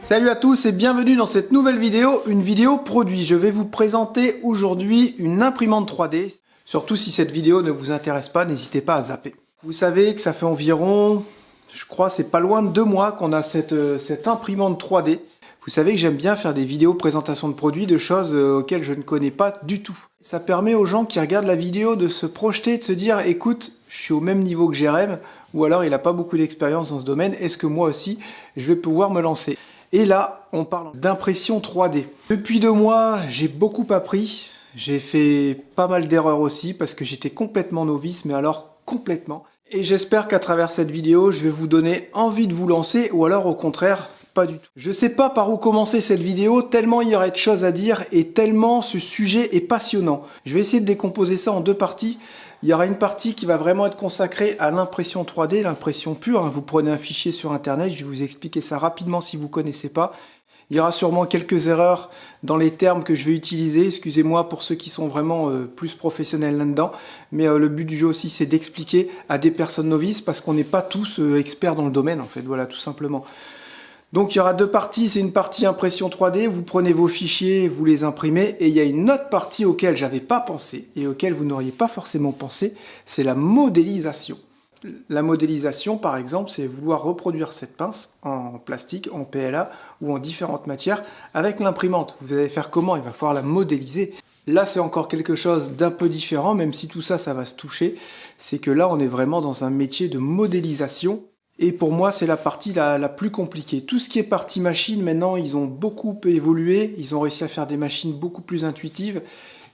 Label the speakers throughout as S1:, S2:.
S1: Salut à tous et bienvenue dans cette nouvelle vidéo, une vidéo produit. Je vais vous présenter aujourd'hui une imprimante 3D. Surtout si cette vidéo ne vous intéresse pas, n'hésitez pas à zapper. Vous savez que ça fait environ, je crois c'est pas loin de 2 mois qu'on a cette imprimante 3D. Vous savez que j'aime bien faire des vidéos présentation de produits, de choses auxquelles je ne connais pas du tout. Ça permet aux gens qui regardent la vidéo de se projeter, de se dire écoute, je suis au même niveau que Jérém, ou alors il n'a pas beaucoup d'expérience dans ce domaine, est-ce que moi aussi je vais pouvoir me lancer? Et là, on parle d'impression 3D. Depuis 2 mois, j'ai beaucoup appris. J'ai fait pas mal d'erreurs aussi parce que j'étais complètement novice, mais alors complètement. Et j'espère qu'à travers cette vidéo, je vais vous donner envie de vous lancer ou alors au contraire, pas du tout. Je sais pas par où commencer cette vidéo, tellement il y aurait de choses à dire et tellement ce sujet est passionnant. Je vais essayer de décomposer ça en 2 parties. Il y aura une partie qui va vraiment être consacrée à l'impression 3D, l'impression pure. Vous prenez un fichier sur internet, je vais vous expliquer ça rapidement si vous ne connaissez pas. Il y aura sûrement quelques erreurs dans les termes que je vais utiliser. Excusez-moi pour ceux qui sont vraiment plus professionnels là-dedans. Mais le but du jeu aussi, c'est d'expliquer à des personnes novices parce qu'on n'est pas tous experts dans le domaine en fait. Voilà, tout simplement. Donc il y aura 2 parties, c'est une partie impression 3D, vous prenez vos fichiers, vous les imprimez, et il y a une autre partie auquel j'avais pas pensé, et auquel vous n'auriez pas forcément pensé, c'est la modélisation. La modélisation, par exemple, c'est vouloir reproduire cette pince en plastique, en PLA, ou en différentes matières, avec l'imprimante. Vous allez faire comment? Il va falloir la modéliser. Là, c'est encore quelque chose d'un peu différent, même si tout ça, ça va se toucher, c'est que là, on est vraiment dans un métier de modélisation. Et pour moi, c'est la partie la plus compliquée. Tout ce qui est partie machine, maintenant, ils ont beaucoup évolué. Ils ont réussi à faire des machines beaucoup plus intuitives.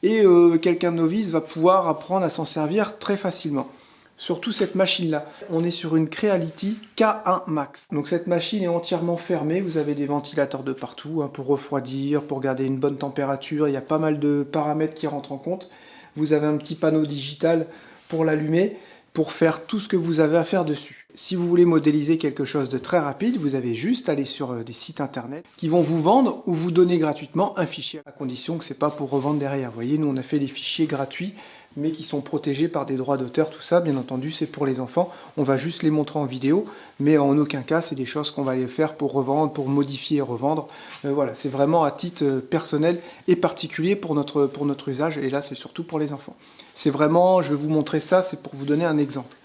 S1: Et quelqu'un de novice va pouvoir apprendre à s'en servir très facilement. Surtout cette machine-là. On est sur une Creality K1 Max. Donc cette machine est entièrement fermée. Vous avez des ventilateurs de partout pour refroidir, pour garder une bonne température. Il y a pas mal de paramètres qui rentrent en compte. Vous avez un petit panneau digital pour l'allumer, pour faire tout ce que vous avez à faire dessus. Si vous voulez modéliser quelque chose de très rapide, vous avez juste à aller sur des sites internet qui vont vous vendre ou vous donner gratuitement un fichier, à condition que ce n'est pas pour revendre derrière. Vous voyez, nous on a fait des fichiers gratuits, mais qui sont protégés par des droits d'auteur, tout ça, bien entendu, c'est pour les enfants. On va juste les montrer en vidéo, mais en aucun cas, c'est des choses qu'on va les faire pour revendre, pour modifier et revendre. Voilà, c'est vraiment à titre personnel et particulier pour notre usage, et là, c'est surtout pour les enfants. C'est vraiment, je vais vous montrer ça, c'est pour vous donner un exemple.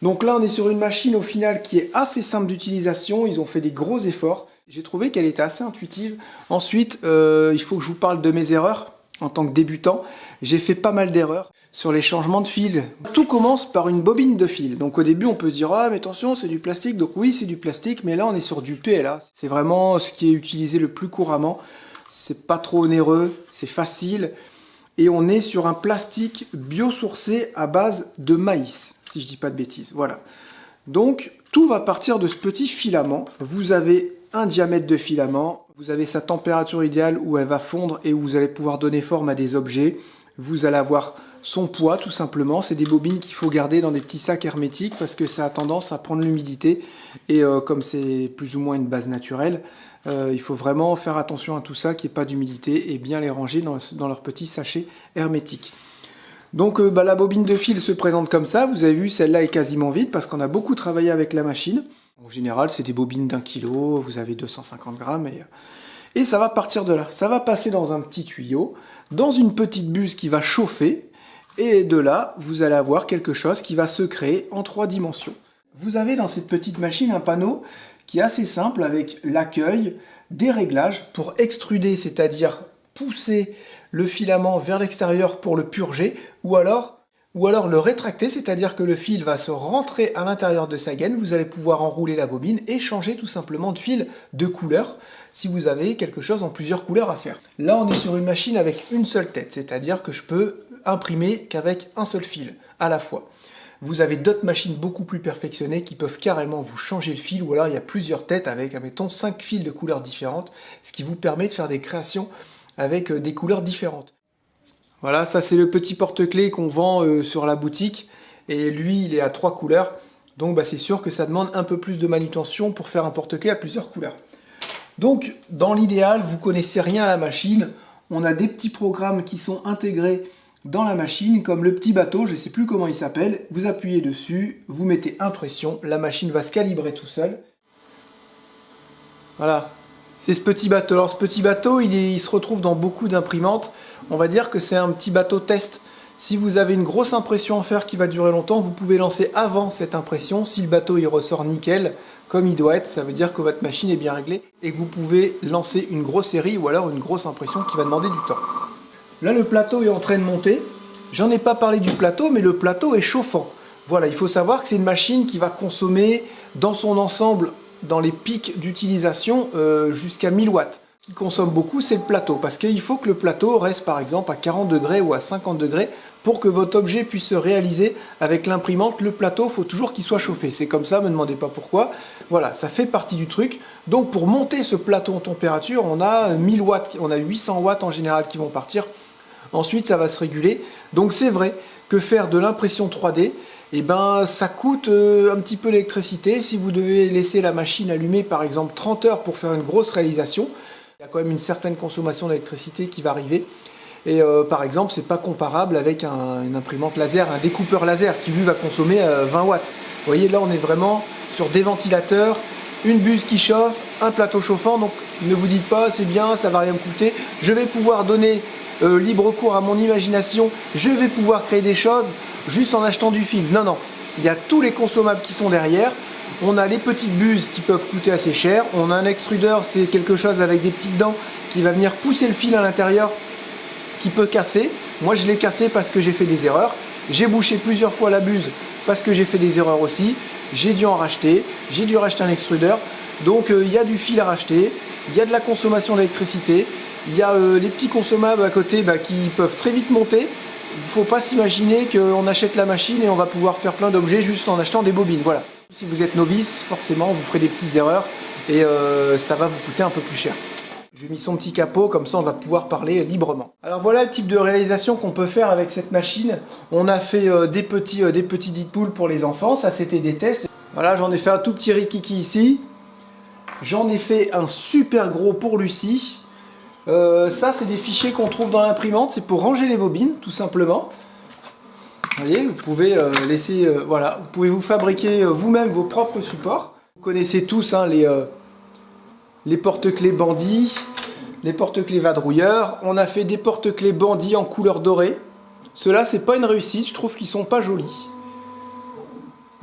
S1: Donc là, on est sur une machine au final qui est assez simple d'utilisation. Ils ont fait des gros efforts. J'ai trouvé qu'elle était assez intuitive. Ensuite, il faut que je vous parle de mes erreurs en tant que débutant. J'ai fait pas mal d'erreurs sur les changements de fil. Tout commence par une bobine de fil. Donc au début, on peut se dire « Ah, mais attention, c'est du plastique. » Donc oui, c'est du plastique, mais là, on est sur du PLA. C'est vraiment ce qui est utilisé le plus couramment. C'est pas trop onéreux, c'est facile. Et on est sur un plastique biosourcé à base de maïs, si je dis pas de bêtises. Voilà. Donc, tout va partir de ce petit filament. Vous avez un diamètre de filament, vous avez sa température idéale où elle va fondre et où vous allez pouvoir donner forme à des objets. Vous allez avoir son poids, tout simplement. C'est des bobines qu'il faut garder dans des petits sacs hermétiques parce que ça a tendance à prendre l'humidité. Et comme c'est plus ou moins une base naturelle, il faut vraiment faire attention à tout ça, qu'il n'y ait pas d'humidité et bien les ranger dans leur petit sachet hermétique. Donc la bobine de fil se présente comme ça. Vous avez vu, celle-là est quasiment vide parce qu'on a beaucoup travaillé avec la machine. En général, c'est des bobines d'1 kg, vous avez 250 grammes et ça va partir de là. Ça va passer dans un petit tuyau, dans une petite buse qui va chauffer et de là, vous allez avoir quelque chose qui va se créer en 3 dimensions. Vous avez dans cette petite machine un panneau qui est assez simple avec l'accueil, des réglages pour extruder, c'est-à-dire pousser le filament vers l'extérieur pour le purger, ou alors le rétracter, c'est-à-dire que le fil va se rentrer à l'intérieur de sa gaine, vous allez pouvoir enrouler la bobine et changer tout simplement de fil de couleur si vous avez quelque chose en plusieurs couleurs à faire. Là, on est sur une machine avec une seule tête, c'est-à-dire que je peux imprimer qu'avec un seul fil à la fois. Vous avez d'autres machines beaucoup plus perfectionnées qui peuvent carrément vous changer le fil, ou alors il y a plusieurs têtes avec, admettons, 5 fils de couleurs différentes, ce qui vous permet de faire des créations avec des couleurs différentes. Voilà, ça c'est le petit porte-clés qu'on vend sur la boutique, et lui il est à 3 couleurs, donc c'est sûr que ça demande un peu plus de manutention pour faire un porte-clés à plusieurs couleurs. Donc dans l'idéal, vous connaissez rien à la machine, on a des petits programmes qui sont intégrés dans la machine, comme le petit bateau, je ne sais plus comment il s'appelle, vous appuyez dessus, vous mettez impression, la machine va se calibrer tout seul. Voilà, C'est ce petit bateau. Alors ce petit bateau, il se retrouve dans beaucoup d'imprimantes. On va dire que c'est un petit bateau test. Si vous avez une grosse impression à faire qui va durer longtemps, vous pouvez lancer avant cette impression. Si le bateau il ressort nickel, comme il doit être, ça veut dire que votre machine est bien réglée et que vous pouvez lancer une grosse série ou alors une grosse impression qui va demander du temps. Là, le plateau est en train de monter. J'en ai pas parlé du plateau, mais le plateau est chauffant. Voilà, il faut savoir que c'est une machine qui va consommer dans son ensemble, dans les pics d'utilisation, jusqu'à 1000 watts. Ce qui consomme beaucoup, c'est le plateau, parce qu'il faut que le plateau reste par exemple à 40 degrés ou à 50 degrés pour que votre objet puisse se réaliser avec l'imprimante. Le plateau, il faut toujours qu'il soit chauffé. C'est comme ça, ne me demandez pas pourquoi. Voilà, ça fait partie du truc. Donc pour monter ce plateau en température, on a 1000 watts, on a 800 watts en général qui vont partir. Ensuite, ça va se réguler. Donc c'est vrai que faire de l'impression 3D, eh ben, ça coûte un petit peu d'électricité. Si vous devez laisser la machine allumée par exemple 30 heures pour faire une grosse réalisation, il y a quand même une certaine consommation d'électricité qui va arriver. Et par exemple, c'est pas comparable avec une imprimante laser, un découpeur laser qui lui va consommer 20 watts. Vous voyez, là on est vraiment sur des ventilateurs, une buse qui chauffe, un plateau chauffant. Donc ne vous dites pas c'est bien, ça va rien me coûter. Je vais pouvoir donner libre cours à mon imagination, je vais pouvoir créer des choses juste en achetant du fil. Non, non, il y a tous les consommables qui sont derrière. On a les petites buses qui peuvent coûter assez cher. On a un extrudeur, c'est quelque chose avec des petites dents qui va venir pousser le fil à l'intérieur, qui peut casser. Moi je l'ai cassé parce que j'ai fait des erreurs. J'ai bouché plusieurs fois la buse parce que j'ai fait des erreurs aussi. J'ai dû en racheter, j'ai dû racheter un extrudeur. Donc il y a du fil à racheter, il y a de la consommation d'électricité. Il y a les petits consommables à côté qui peuvent très vite monter. Il ne faut pas s'imaginer qu'on achète la machine et on va pouvoir faire plein d'objets juste en achetant des bobines. Voilà. Si vous êtes novice, forcément, vous ferez des petites erreurs et ça va vous coûter un peu plus cher. J'ai mis son petit capot, comme ça on va pouvoir parler librement. Alors voilà le type de réalisation qu'on peut faire avec cette machine. On a fait des petits Deadpool pour les enfants, ça c'était des tests. Voilà, j'en ai fait un tout petit Rikiki ici. J'en ai fait un super gros pour Lucie. Ça c'est des fichiers qu'on trouve dans l'imprimante, c'est pour ranger les bobines tout simplement. Vous voyez, vous pouvez laisser, voilà, vous pouvez vous fabriquer vous-même vos propres supports. Vous connaissez tous hein, les porte-clés bandits, les porte-clés vadrouilleurs. On a fait des porte-clés bandits en couleur dorée. Ceux-là c'est pas une réussite, je trouve qu'ils sont pas jolis.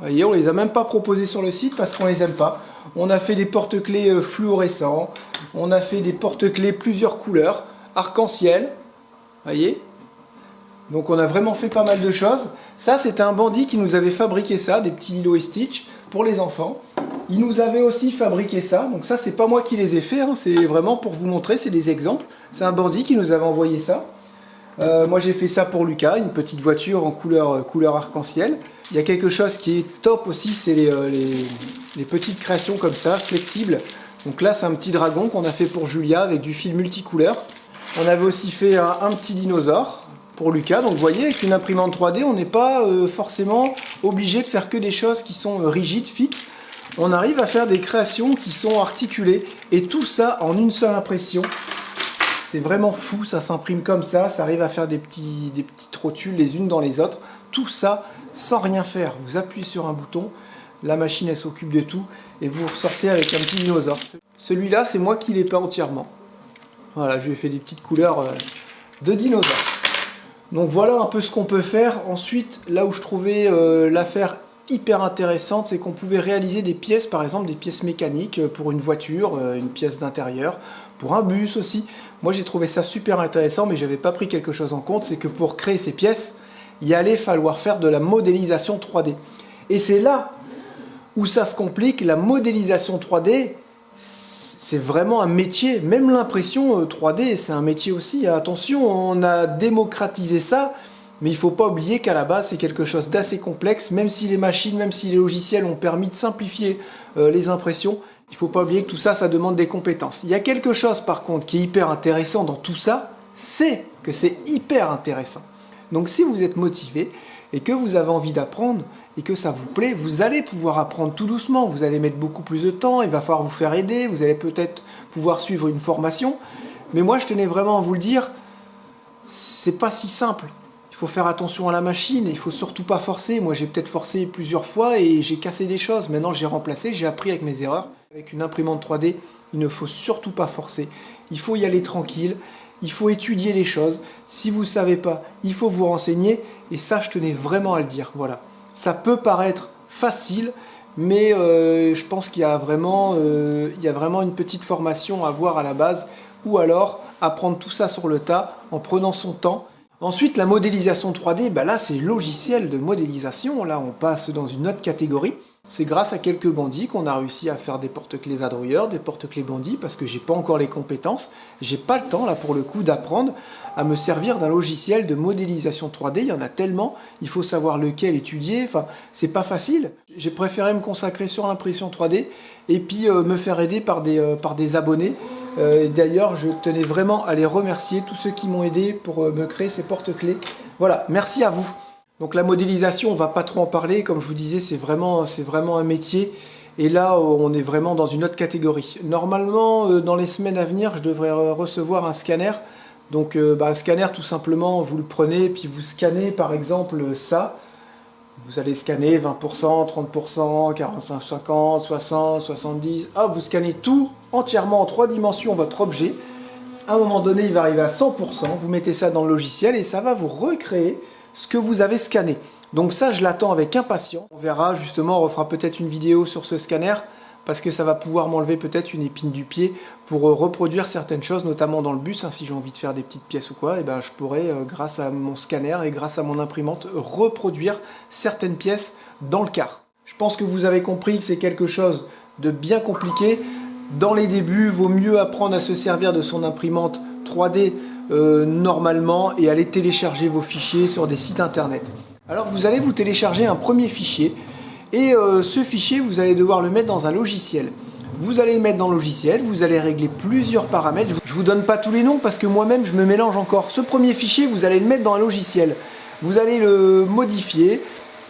S1: Vous voyez, on les a même pas proposés sur le site parce qu'on les aime pas. On a fait des porte-clés fluorescents, on a fait des porte-clés plusieurs couleurs, arc-en-ciel, voyez. Donc on a vraiment fait pas mal de choses. Ça c'était un bandit qui nous avait fabriqué ça, des petits Lilo et Stitch pour les enfants. Il nous avait aussi fabriqué ça, donc ça c'est pas moi qui les ai fait, hein, c'est vraiment pour vous montrer, c'est des exemples. C'est un bandit qui nous avait envoyé ça. Moi j'ai fait ça pour Lucas, une petite voiture en couleur arc-en-ciel. Il y a quelque chose qui est top aussi, c'est les petites créations comme ça, flexibles. Donc là c'est un petit dragon qu'on a fait pour Julia avec du fil multicouleur. On avait aussi fait un petit dinosaure pour Lucas. Donc vous voyez, avec une imprimante 3D, on n'est pas forcément obligé de faire que des choses qui sont rigides, fixes. On arrive à faire des créations qui sont articulées et tout ça en une seule impression. C'est vraiment fou, ça s'imprime comme ça arrive à faire des petites rotules les unes dans les autres. Tout ça sans rien faire. Vous appuyez sur un bouton, la machine elle s'occupe de tout et vous ressortez avec un petit dinosaure. Celui-là, c'est moi qui l'ai peint entièrement. Voilà, je lui ai fait des petites couleurs de dinosaures. Donc voilà un peu ce qu'on peut faire. Ensuite, là où je trouvais l'affaire hyper intéressante, c'est qu'on pouvait réaliser des pièces, par exemple des pièces mécaniques pour une voiture, une pièce d'intérieur, pour un bus aussi. Moi j'ai trouvé ça super intéressant, mais j'avais pas pris quelque chose en compte, c'est que pour créer ces pièces, il allait falloir faire de la modélisation 3D. Et c'est là où ça se complique. La modélisation 3D, c'est vraiment un métier. Même l'impression 3D, c'est un métier aussi. Attention, on a démocratisé ça, mais il ne faut pas oublier qu'à la base, c'est quelque chose d'assez complexe. Même si les machines, même si les logiciels ont permis de simplifier les impressions, il ne faut pas oublier que tout ça, ça demande des compétences. Il y a quelque chose par contre qui est hyper intéressant dans tout ça, c'est que c'est hyper intéressant. Donc si vous êtes motivé et que vous avez envie d'apprendre et que ça vous plaît, vous allez pouvoir apprendre tout doucement. Vous allez mettre beaucoup plus de temps, il va falloir vous faire aider, vous allez peut-être pouvoir suivre une formation. Mais moi, je tenais vraiment à vous le dire, c'est pas si simple. Il faut faire attention à la machine, il faut surtout pas forcer. Moi, j'ai peut-être forcé plusieurs fois et j'ai cassé des choses. Maintenant, j'ai remplacé, j'ai appris avec mes erreurs. Avec une imprimante 3D, il ne faut surtout pas forcer. Il faut y aller tranquille, il faut étudier les choses. Si vous ne savez pas, il faut vous renseigner. Et ça, je tenais vraiment à le dire. Voilà. Ça peut paraître facile, mais je pense qu'il y a vraiment une petite formation à avoir à la base. Ou alors apprendre tout ça sur le tas en prenant son temps. Ensuite, la modélisation 3D, bah là c'est logiciel de modélisation. Là, on passe dans une autre catégorie. C'est grâce à quelques bandits qu'on a réussi à faire des porte-clés vadrouilleurs, des porte-clés bandits, parce que j'ai pas encore les compétences. J'ai pas le temps là pour le coup d'apprendre à me servir d'un logiciel de modélisation 3D. Il y en a tellement, il faut savoir lequel étudier. Enfin, c'est pas facile. J'ai préféré me consacrer sur l'impression 3D et puis me faire aider par des abonnés. D'ailleurs, je tenais vraiment à les remercier, tous ceux qui m'ont aidé pour me créer ces porte-clés. Voilà, merci à vous. Donc la modélisation, on ne va pas trop en parler. Comme je vous disais, c'est vraiment un métier. Et là, on est vraiment dans une autre catégorie. Normalement, dans les semaines à venir, je devrais recevoir un scanner. Donc un scanner, tout simplement, vous le prenez, puis vous scannez par exemple ça. Vous allez scanner 20%, 30%, 45, 50, 60, 70. Ah, vous scannez tout entièrement en 3 dimensions votre objet. À un moment donné, il va arriver à 100%. Vous mettez ça dans le logiciel et ça va vous recréer ce que vous avez scanné. Donc ça, je l'attends avec impatience. On verra justement, on refera peut-être une vidéo sur ce scanner parce que ça va pouvoir m'enlever peut-être une épine du pied pour reproduire certaines choses, notamment dans le bus. Si j'ai envie de faire des petites pièces ou quoi, et ben, je pourrais, grâce à mon scanner et grâce à mon imprimante, reproduire certaines pièces dans le car. Je pense que vous avez compris que c'est quelque chose de bien compliqué. Dans les débuts, vaut mieux apprendre à se servir de son imprimante 3D normalement et aller télécharger vos fichiers sur des sites internet. Alors vous allez vous télécharger un premier fichier et ce fichier vous allez devoir le mettre dans un logiciel. Vous allez le mettre dans le logiciel, vous allez régler plusieurs paramètres. Je vous donne pas tous les noms parce que moi-même je me mélange encore. Ce premier fichier vous allez le mettre dans un logiciel. Vous allez le modifier,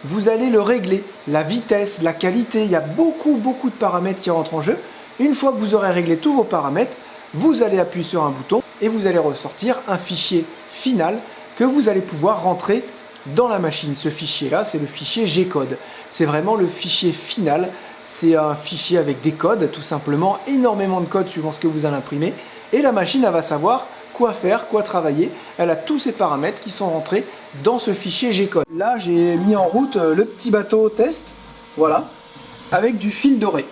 S1: vous allez le régler, la vitesse, la qualité, il y a beaucoup de paramètres qui rentrent en jeu. Une fois que vous aurez réglé tous vos paramètres, vous allez appuyer sur un bouton et vous allez ressortir un fichier final que vous allez pouvoir rentrer dans la machine. Ce fichier-là, c'est le fichier G-code. C'est vraiment le fichier final. C'est un fichier avec des codes, tout simplement, énormément de codes suivant ce que vous allez imprimer. Et la machine, elle va savoir quoi faire, quoi travailler. Elle a tous ces paramètres qui sont rentrés dans ce fichier G-code. Là, j'ai mis en route le petit bateau test, voilà, avec du fil doré.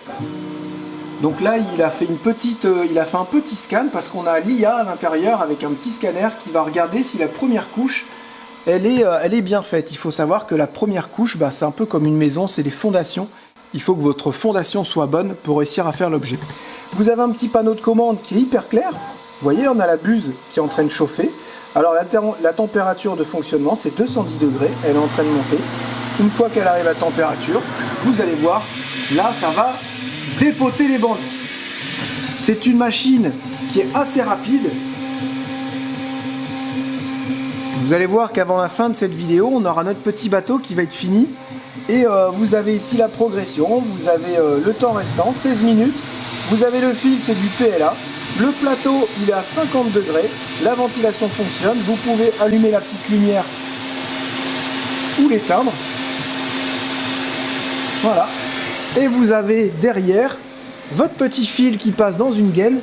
S1: Donc là, il a fait un petit scan parce qu'on a l'IA à l'intérieur avec un petit scanner qui va regarder si la première couche, elle est bien faite. Il faut savoir que la première couche, c'est un peu comme une maison, c'est des fondations. Il faut que votre fondation soit bonne pour réussir à faire l'objet. Vous avez un petit panneau de commande qui est hyper clair. Vous voyez, on a la buse qui est en train de chauffer. Alors la température de fonctionnement, c'est 210 degrés. Elle est en train de monter. Une fois qu'elle arrive à température, vous allez voir, là, ça va dépoter les bandits. C'est une machine qui est assez rapide. Vous allez voir qu'avant la fin de cette vidéo, on aura notre petit bateau qui va être fini. Et vous avez ici la progression, vous avez le temps restant, 16 minutes. Vous avez le fil, c'est du PLA. Le plateau, il est à 50 degrés. La ventilation fonctionne. Vous pouvez allumer la petite lumière ou l'éteindre. Voilà. Et vous avez derrière votre petit fil qui passe dans une gaine,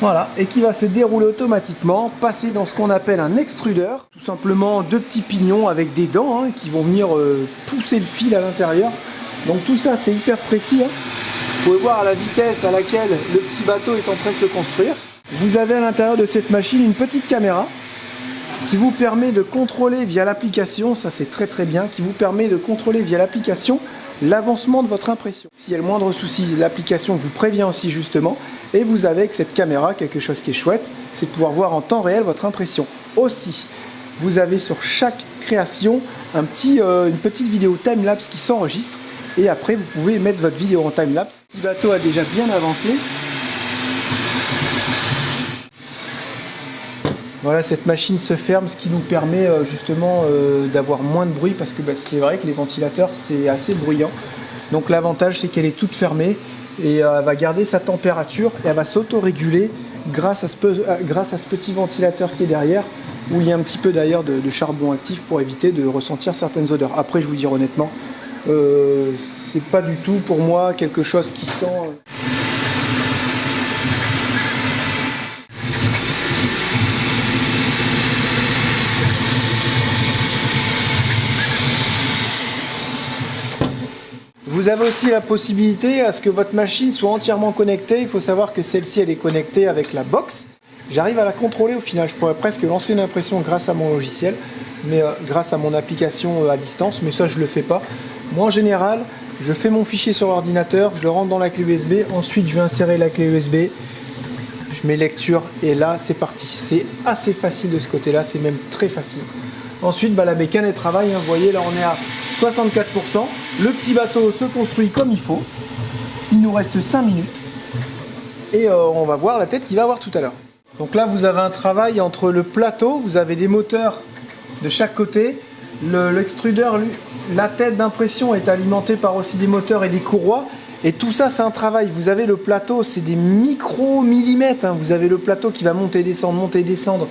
S1: voilà, et qui va se dérouler automatiquement, passer dans ce qu'on appelle un extrudeur, tout simplement 2 petits pignons avec des dents qui vont venir pousser le fil à l'intérieur. Donc tout ça c'est hyper précis. Vous pouvez voir à la vitesse à laquelle le petit bateau est en train de se construire. Vous avez à l'intérieur de cette machine une petite caméra qui vous permet de contrôler via l'application, ça c'est très bien, qui vous permet de contrôler via l'application l'avancement de votre impression. S'il y a le moindre souci, l'application vous prévient aussi justement. Et vous avez avec cette caméra quelque chose qui est chouette, c'est de pouvoir voir en temps réel votre impression. Aussi, vous avez sur chaque création une petite vidéo time-lapse qui s'enregistre. Et après, vous pouvez mettre votre vidéo en time-lapse. Le petit bateau a déjà bien avancé. Voilà, cette machine se ferme, ce qui nous permet justement d'avoir moins de bruit parce que c'est vrai que les ventilateurs c'est assez bruyant. Donc l'avantage c'est qu'elle est toute fermée et elle va garder sa température et elle va s'auto-réguler grâce à ce petit ventilateur qui est derrière où il y a un petit peu d'ailleurs de charbon actif pour éviter de ressentir certaines odeurs. Après je vous dire honnêtement, c'est pas du tout pour moi quelque chose qui sent... Vous avez aussi la possibilité à ce que votre machine soit entièrement connectée. Il faut savoir que celle-ci, elle est connectée avec la box. J'arrive à la contrôler au final. Je pourrais presque lancer une impression grâce à mon logiciel, mais grâce à mon application à distance. Mais ça, je le fais pas. Moi, en général, je fais mon fichier sur l'ordinateur, je le rentre dans la clé USB. Ensuite, je vais insérer la clé USB. Je mets lecture et là, c'est parti. C'est assez facile de ce côté-là. C'est même très facile. Ensuite, la bécane, elle travaille. Vous voyez, là, on est à 64%. Le petit bateau se construit comme il faut. Il nous reste 5 minutes. Et on va voir la tête qu'il va avoir tout à l'heure. Donc là, vous avez un travail entre le plateau. Vous avez des moteurs de chaque côté. L'extrudeur, la tête d'impression est alimentée par aussi des moteurs et des courroies. Et tout ça, c'est un travail. Vous avez le plateau, c'est des micro-millimètres. Hein. Vous avez le plateau qui va monter, descendre.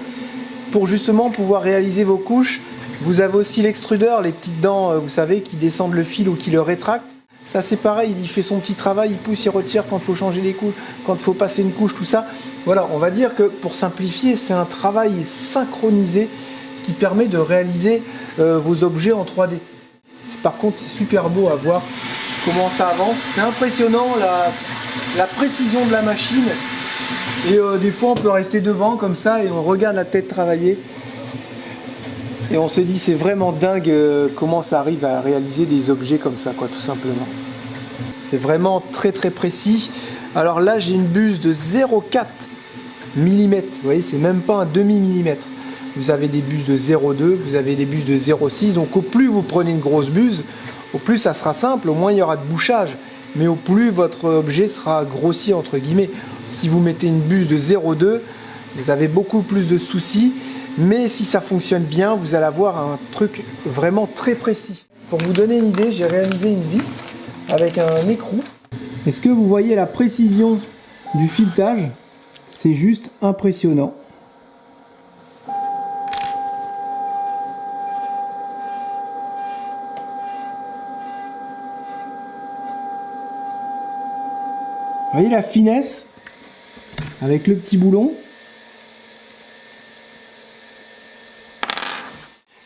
S1: Pour justement pouvoir réaliser vos couches. Vous avez aussi l'extrudeur, les petites dents, vous savez, qui descendent le fil ou qui le rétractent. Ça, c'est pareil, il fait son petit travail, il pousse, il retire quand il faut changer les couches, quand il faut passer une couche, tout ça. Voilà, on va dire que pour simplifier, c'est un travail synchronisé qui permet de réaliser vos objets en 3D. Par contre, c'est super beau à voir comment ça avance. C'est impressionnant la précision de la machine. Et des fois, on peut rester devant comme ça et on regarde la tête travailler. Et on se dit, c'est vraiment dingue comment ça arrive à réaliser des objets comme ça, quoi, tout simplement. C'est vraiment très très précis. Alors là, j'ai une buse de 0,4 mm. Vous voyez, c'est même pas un demi-millimètre. Vous avez des buses de 0,2, vous avez des buses de 0,6. Donc au plus vous prenez une grosse buse, au plus ça sera simple, au moins il y aura de bouchage. Mais au plus votre objet sera grossi, entre guillemets. Si vous mettez une buse de 0,2, vous avez beaucoup plus de soucis. Mais si ça fonctionne bien, vous allez avoir un truc vraiment très précis. Pour vous donner une idée, j'ai réalisé une vis avec un écrou. Est-ce que vous voyez la précision du filetage? C'est juste impressionnant. Vous voyez la finesse avec le petit boulon?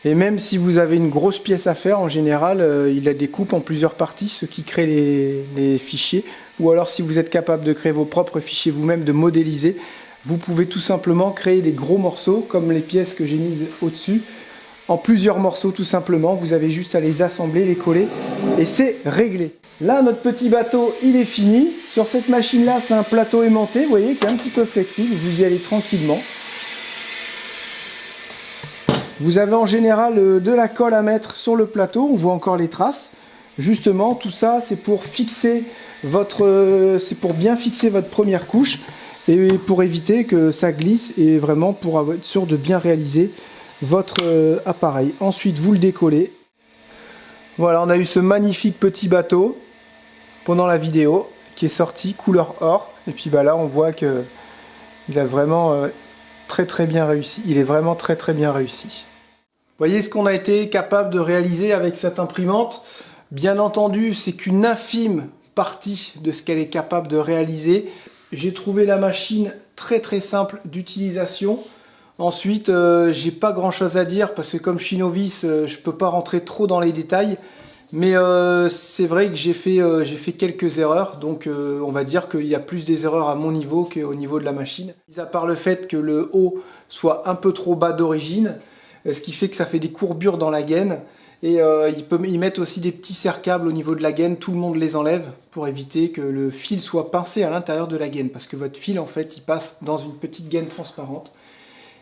S1: Et même si vous avez une grosse pièce à faire, en général, il la découpe en plusieurs parties, ce qui crée les fichiers. Ou alors si vous êtes capable de créer vos propres fichiers vous-même, de modéliser, vous pouvez tout simplement créer des gros morceaux, comme les pièces que j'ai mises au-dessus, en plusieurs morceaux tout simplement. Vous avez juste à les assembler, les coller, et c'est réglé. Là, notre petit bateau, il est fini. Sur cette machine-là, c'est un plateau aimanté, vous voyez, qui est un petit peu flexible. Vous y allez tranquillement. Vous avez en général de la colle à mettre sur le plateau, on voit encore les traces. Justement, tout ça, c'est pour fixer c'est pour bien fixer votre première couche et pour éviter que ça glisse et vraiment pour être sûr de bien réaliser votre appareil. Ensuite, vous le décollez. Voilà, on a eu ce magnifique petit bateau pendant la vidéo qui est sorti couleur or. Et puis là, on voit que il a vraiment très bien réussi. Il est vraiment très bien réussi. Voyez ce qu'on a été capable de réaliser avec cette imprimante. Bien entendu, c'est qu'une infime partie de ce qu'elle est capable de réaliser. J'ai trouvé la machine très simple d'utilisation. Ensuite, j'ai pas grand chose à dire parce que comme je suis novice, je peux pas rentrer trop dans les détails. Mais c'est vrai que j'ai fait quelques erreurs, donc on va dire qu'il y a plus des erreurs à mon niveau qu'au niveau de la machine. Mis à part le fait que le haut soit un peu trop bas d'origine, ce qui fait que ça fait des courbures dans la gaine. Et ils mettent aussi des petits serre-câbles au niveau de la gaine, tout le monde les enlève pour éviter que le fil soit pincé à l'intérieur de la gaine. Parce que votre fil, en fait, il passe dans une petite gaine transparente.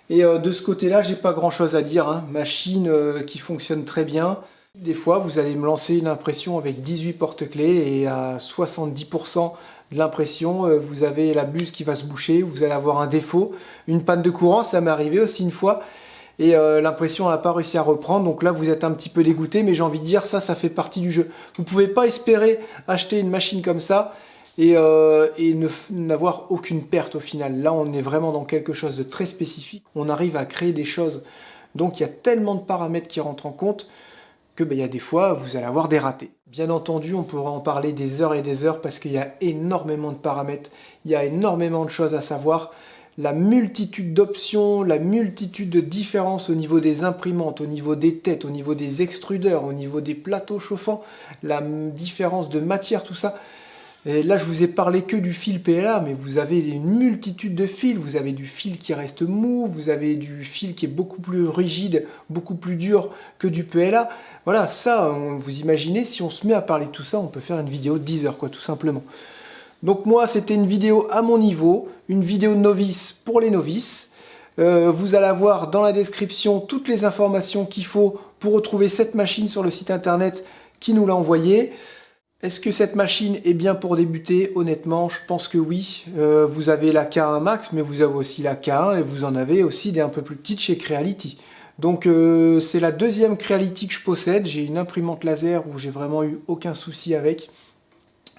S1: Et de ce côté-là, j'ai pas grand-chose à dire, hein. Machine qui fonctionne très bien. Des fois, vous allez me lancer une impression avec 18 porte-clés et à 70% de l'impression, vous avez la buse qui va se boucher, vous allez avoir un défaut, une panne de courant, ça m'est arrivé aussi une fois. Et l'impression n'a pas réussi à reprendre, donc là vous êtes un petit peu dégoûté, mais j'ai envie de dire ça fait partie du jeu. Vous ne pouvez pas espérer acheter une machine comme ça et n'avoir aucune perte au final. Là on est vraiment dans quelque chose de très spécifique, on arrive à créer des choses, donc il y a tellement de paramètres qui rentrent en compte que il y a des fois vous allez avoir des ratés. Bien entendu on pourra en parler des heures et des heures parce qu'il y a énormément de paramètres, il y a énormément de choses à savoir. la multitude d'options, la multitude de différences au niveau des imprimantes, au niveau des têtes, au niveau des extrudeurs, au niveau des plateaux chauffants, la différence de matière, tout ça. Et là, je vous ai parlé que du fil PLA, mais vous avez une multitude de fils. Vous avez du fil qui reste mou, vous avez du fil qui est beaucoup plus rigide, beaucoup plus dur que du PLA. Voilà, ça, vous imaginez, si on se met à parler de tout ça, on peut faire une vidéo de 10 heures, quoi, tout simplement. Donc moi, c'était une vidéo à mon niveau, une vidéo novice pour les novices. Vous allez avoir dans la description toutes les informations qu'il faut pour retrouver cette machine sur le site internet qui nous l'a envoyée. Est-ce que cette machine est bien pour débuter? Honnêtement, je pense que oui. Vous avez la K1 Max, mais vous avez aussi la K1 et vous en avez aussi des un peu plus petites chez Creality. Donc c'est la deuxième Creality que je possède. J'ai une imprimante laser où j'ai vraiment eu aucun souci avec.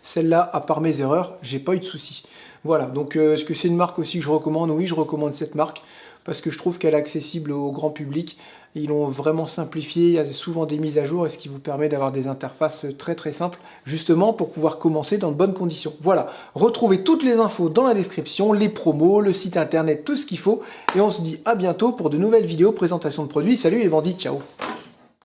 S1: Celle-là, à part mes erreurs, j'ai pas eu de souci. Voilà, donc est-ce que c'est une marque aussi que je recommande? Oui, je recommande cette marque parce que je trouve qu'elle est accessible au grand public. Ils l'ont vraiment simplifié, il y a souvent des mises à jour et ce qui vous permet d'avoir des interfaces très très simples, justement pour pouvoir commencer dans de bonnes conditions. Voilà, retrouvez toutes les infos dans la description, les promos, le site internet, tout ce qu'il faut. Et on se dit à bientôt pour de nouvelles vidéos, présentation de produits. Salut les bandits, ciao!